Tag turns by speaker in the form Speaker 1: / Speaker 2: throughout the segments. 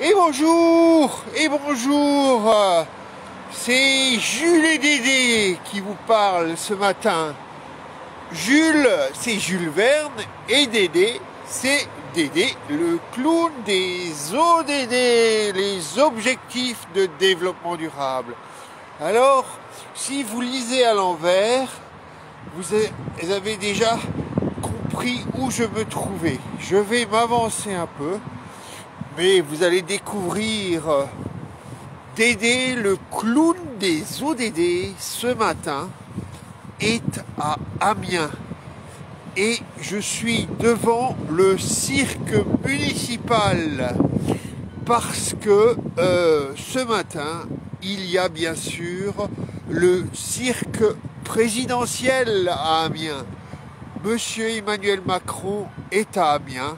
Speaker 1: Et bonjour, c'est Jules et Dédé qui vous parlent ce matin. Jules, c'est Jules Verne, et Dédé, c'est Dédé, le clown des ODD, les objectifs de développement durable. Alors, si vous lisez à l'envers, vous avez déjà compris où je me trouvais. Je vais m'avancer un peu. Mais vous allez découvrir Dédé, le clown des ODD, ce matin, est à Amiens. Et je suis devant le cirque municipal. Parce que ce matin, il y a bien sûr le cirque présidentiel à Amiens. Monsieur Emmanuel Macron est à Amiens.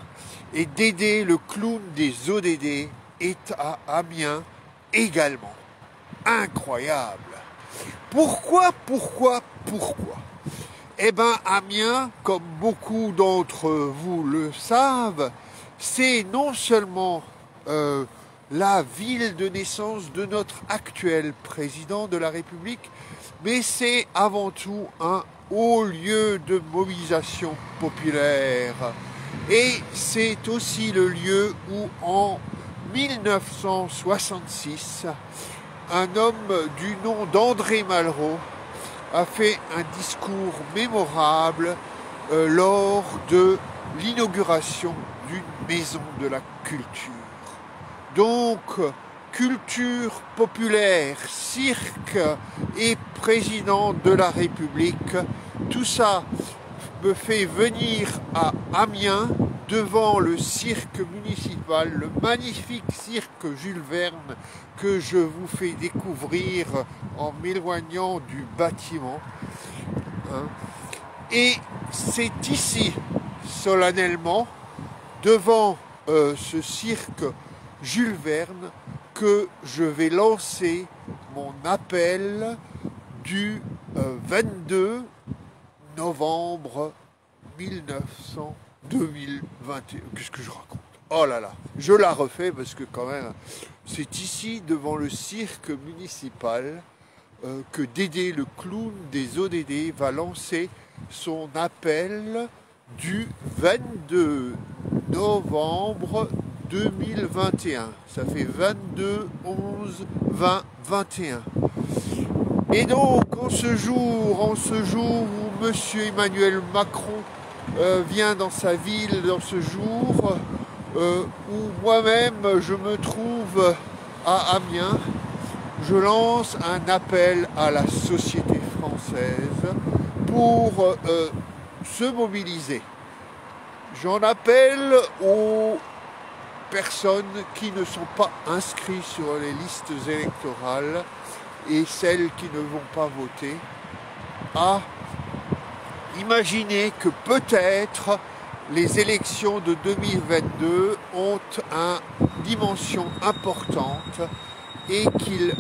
Speaker 1: Et Dédé, le clown des ODD, est à Amiens également. Incroyable. Pourquoi Eh bien, Amiens, comme beaucoup d'entre vous le savent, c'est non seulement la ville de naissance de notre actuel président de la République, mais c'est avant tout un haut lieu de mobilisation populaire. Et c'est aussi le lieu où, en 1966, un homme du nom d'André Malraux a fait un discours mémorable lors de l'inauguration d'une maison de la culture. Donc, culture populaire, cirque et président de la République, tout ça me fait venir à Amiens devant le cirque municipal, le magnifique cirque Jules Verne que je vous fais découvrir en m'éloignant du bâtiment. Et c'est ici, solennellement, devant ce cirque Jules Verne, que je vais lancer mon appel du 22 novembre 2021. Qu'est-ce que je raconte? Oh là là, je la refais parce que quand même, c'est ici, devant le cirque municipal, que Dédé, le clown des ODD, va lancer son appel du 22 novembre 2021. Ça fait 22, 11, 20, 21. Et donc, en ce jour où M. Emmanuel Macron vient dans sa ville, dans ce jour où moi-même je me trouve à Amiens, je lance un appel à la société française pour se mobiliser. J'en appelle aux personnes qui ne sont pas inscrites sur les listes électorales et celles qui ne vont pas voter, à imaginer que peut-être les élections de 2022 ont une dimension importante et qu'ils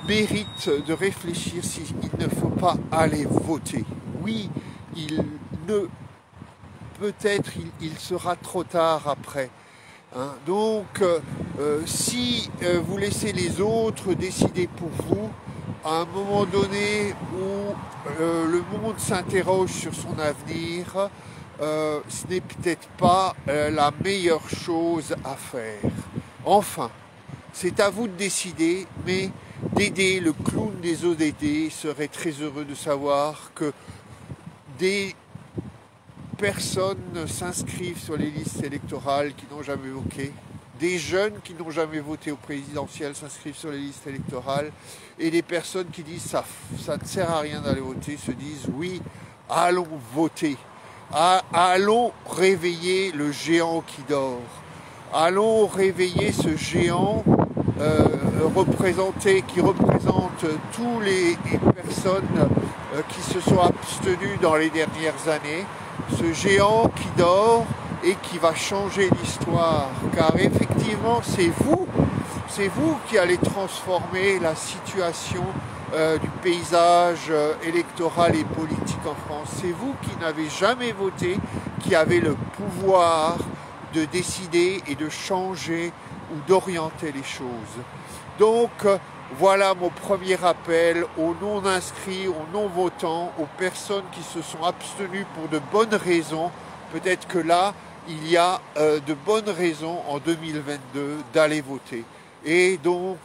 Speaker 1: méritent de réfléchir s'il ne faut pas aller voter. Oui, peut-être il sera trop tard après. Donc, si vous laissez les autres décider pour vous, à un moment donné où le monde s'interroge sur son avenir, ce n'est peut-être pas la meilleure chose à faire. Enfin, c'est à vous de décider, mais Dédé, le clown des ODD, serait très heureux de savoir que des personnes s'inscrivent sur les listes électorales qui n'ont jamais voté. Des jeunes qui n'ont jamais voté au présidentiel s'inscrivent sur les listes électorales. Et des personnes qui disent ça ne sert à rien d'aller voter se disent oui, allons voter. Allons réveiller le géant qui dort. Allons réveiller ce géant qui représente tous les personnes qui se sont abstenues dans les dernières années. Ce géant qui dort et qui va changer l'histoire, car effectivement c'est vous qui allez transformer la situation du paysage électoral et politique en France. C'est vous qui n'avez jamais voté, qui avez le pouvoir de décider et de changer ou d'orienter les choses. Donc voilà mon premier appel aux non-inscrits, aux non-votants, aux personnes qui se sont abstenues pour de bonnes raisons. Peut-être que là, il y a de bonnes raisons en 2022 d'aller voter. Et donc,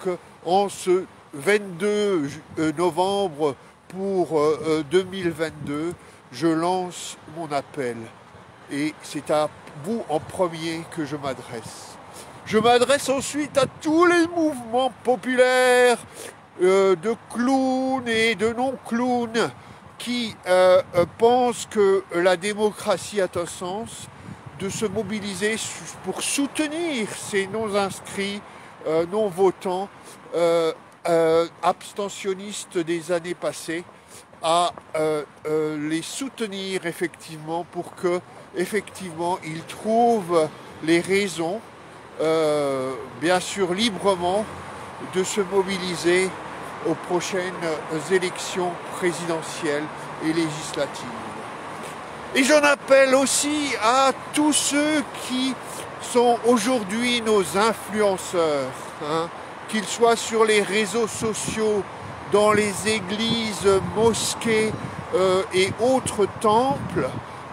Speaker 1: en ce 22 novembre pour 2022, je lance mon appel. Et c'est à vous en premier que je m'adresse. Je m'adresse ensuite à tous les mouvements populaires de clowns et de non-clowns qui pensent que la démocratie a un sens, de se mobiliser pour soutenir ces non-inscrits, non-votants, abstentionnistes des années passées, à les soutenir effectivement pour que effectivement ils trouvent les raisons, bien sûr librement, de se mobiliser aux prochaines élections présidentielles et législatives. Et j'en appelle aussi à tous ceux qui sont aujourd'hui nos influenceurs, qu'ils soient sur les réseaux sociaux, dans les églises, mosquées et autres temples.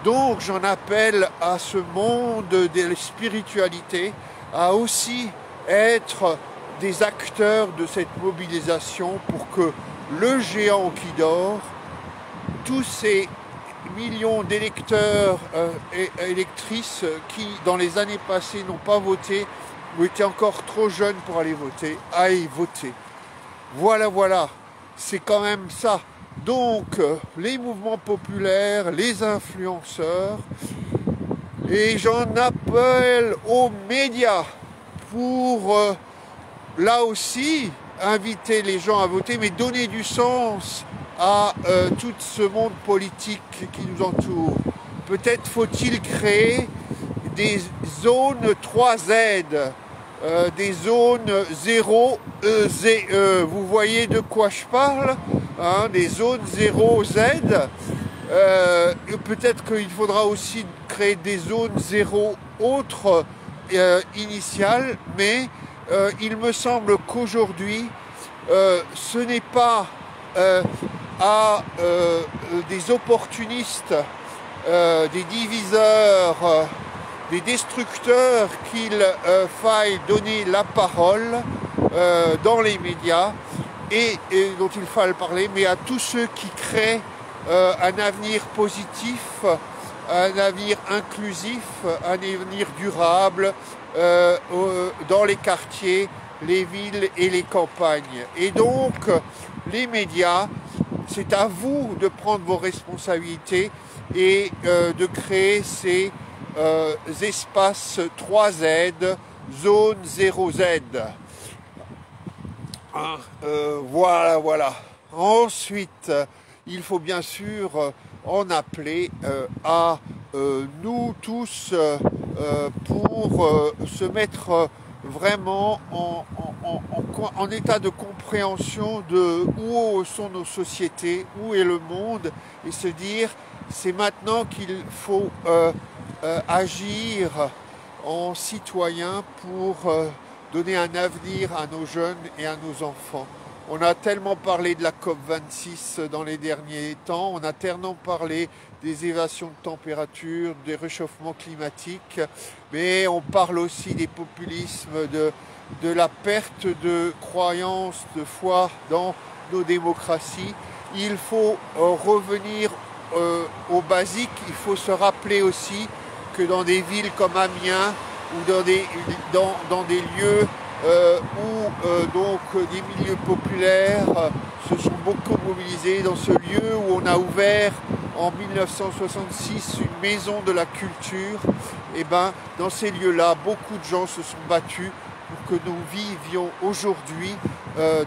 Speaker 1: Donc j'en appelle à ce monde de la spiritualité à aussi être des acteurs de cette mobilisation pour que le géant qui dort, tous ces millions d'électeurs et électrices qui, dans les années passées, n'ont pas voté ou étaient encore trop jeunes pour aller voter, aillent voter. Voilà, c'est quand même ça. Donc, les mouvements populaires, les influenceurs, et j'en appelle aux médias pour, là aussi, inviter les gens à voter, mais donner du sens à tout ce monde politique qui nous entoure. Peut-être faut-il créer des zones 3Z, des zones 0 EZE. Vous voyez de quoi je parle, des zones 0 Z. Peut-être qu'il faudra aussi créer des zones 0 autres initiales, mais il me semble qu'aujourd'hui, ce n'est pas à des opportunistes, des diviseurs, des destructeurs qu'il faille donner la parole dans les médias et dont il faille parler, mais à tous ceux qui créent un avenir positif, un avenir inclusif, un avenir durable dans les quartiers, les villes et les campagnes. Et donc, les médias, c'est à vous de prendre vos responsabilités et de créer ces espaces 3Z, zone 0Z. Voilà. Ensuite, il faut bien sûr en appeler à nous tous pour se mettre vraiment en état de compréhension de où sont nos sociétés, où est le monde, et se dire c'est maintenant qu'il faut agir en citoyen pour donner un avenir à nos jeunes et à nos enfants. On a tellement parlé de la COP26 dans les derniers temps, on a tellement parlé des évasions de température, des réchauffements climatiques, mais on parle aussi des populismes, de la perte de croyance, de foi dans nos démocraties. Il faut revenir au basique, il faut se rappeler aussi que dans des villes comme Amiens ou dans des lieux où donc des milieux populaires se sont beaucoup mobilisés, dans ce lieu où on a ouvert en 1966 une maison de la culture, et dans ces lieux-là, beaucoup de gens se sont battus pour que nous vivions aujourd'hui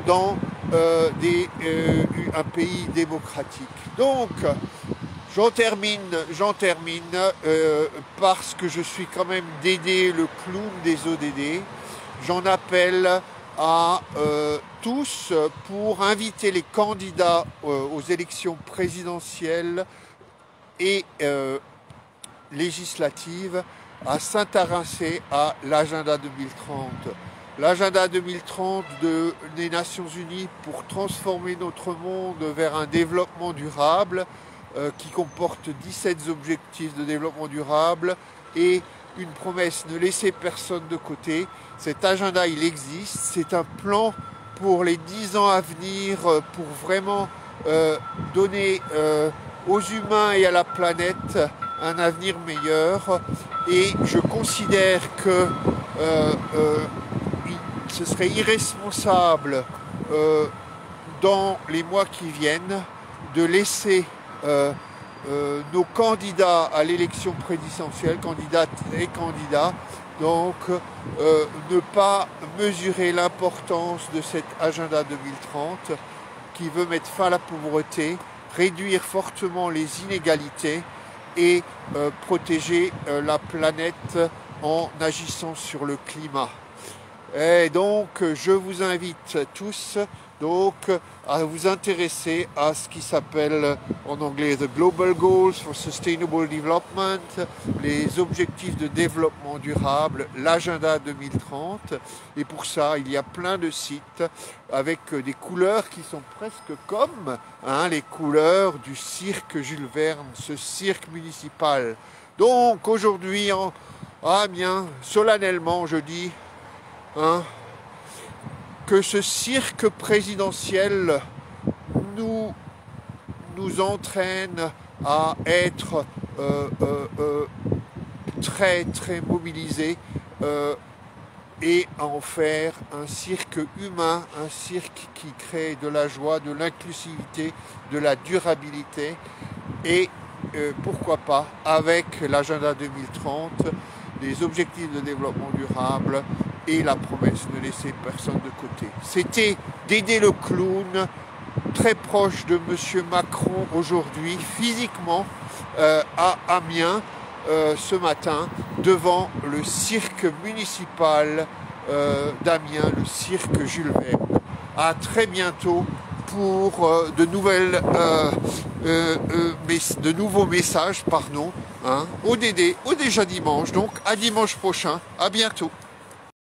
Speaker 1: dans un pays démocratique. Donc, j'en termine parce que je suis quand même Dédé, le clown des ODD. J'en appelle à tous pour inviter les candidats aux élections présidentielles et législatives à s'intéresser à l'agenda 2030. L'agenda 2030 des Nations Unies pour transformer notre monde vers un développement durable qui comporte 17 objectifs de développement durable et une promesse, ne laisser personne de côté. Cet agenda, il existe, c'est un plan pour les 10 ans à venir, pour vraiment donner aux humains et à la planète un avenir meilleur. Et je considère que ce serait irresponsable dans les mois qui viennent de laisser nos candidats à l'élection présidentielle, candidates et candidats, donc ne pas mesurer l'importance de cet agenda 2030 qui veut mettre fin à la pauvreté, réduire fortement les inégalités et protéger la planète en agissant sur le climat. Et donc je vous invite tous donc à vous intéresser à ce qui s'appelle en anglais The Global Goals for Sustainable Development, les objectifs de développement durable, l'agenda 2030. Et pour ça, il y a plein de sites avec des couleurs qui sont presque comme les couleurs du cirque Jules Verne, ce cirque municipal. Donc aujourd'hui, à Amiens, solennellement, je dis que ce cirque présidentiel nous entraîne à être très très mobilisés et à en faire un cirque humain, un cirque qui crée de la joie, de l'inclusivité, de la durabilité et pourquoi pas avec l'agenda 2030, les objectifs de développement durable et la promesse de laisser personne de côté. C'était Dédé le clown, très proche de M. Macron aujourd'hui, physiquement à Amiens ce matin, devant le cirque municipal d'Amiens, le cirque Jules Verne. À très bientôt pour de nouveaux messages, au Dédé, au déjà dimanche, donc à dimanche prochain, à bientôt.